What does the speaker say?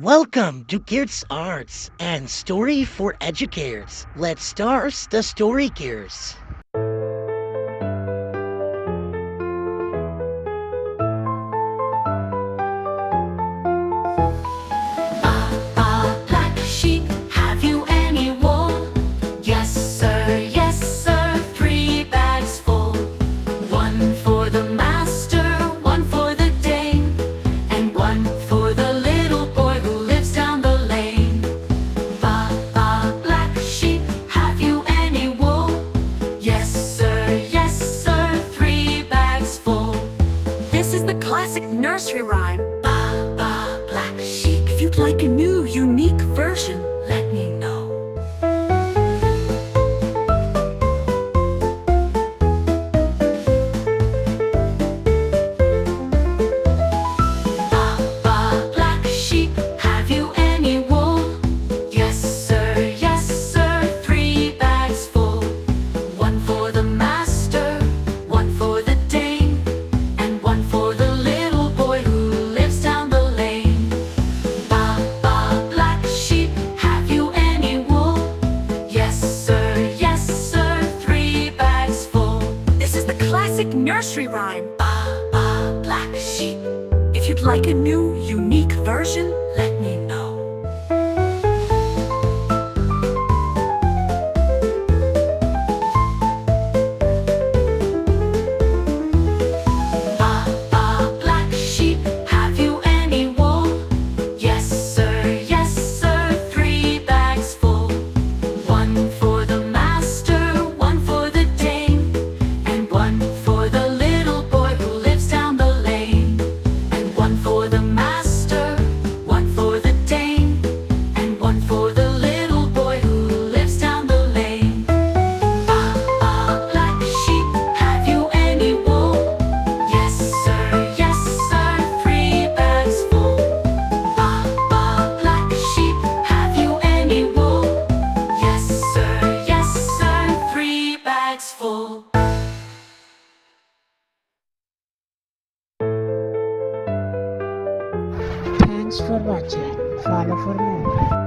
Welcome to Kids Arts and Story for Educators. Let's start the story, kids. Baa Baa Black Sheep, have you any wool? Yes sir, 3 bags full. One for the master, one for the dame, and one for the little boy who lives down the lane. Baa Baa Black Sheep, have you any wool? Yes sir, 3 bags full. This is the classic nursery rhyme. Baa Baa Black Sheep. If you'd like a new, unique version, let me know. Baa Baa Black Sheep, have you any wool? Yes sir, 3 bags full. One for the master, one for the dame, and one for the little boy who lives down the lane. Baa Baa Black Sheep, have you any wool? Yes sir, 3 bags full. This is the classic nursery rhyme. Baa Baa Black Sheep. If you'd like a new, unique version, let me know. Baa Baa Black Sheep, have you any wool? Yes sir, 3 bags full. One for the master, one for the dame, and one for the little boy who lives down the lane. And one for the master, one for the dame, and one for the little boy who lives down the lane. Baa Baa Black Sheep, have you any wool? Yes sir, 3 bags full. Baa Baa Black Sheep, have you any wool? Yes sir, 3 bags full. Thanks for watching. Follow for more.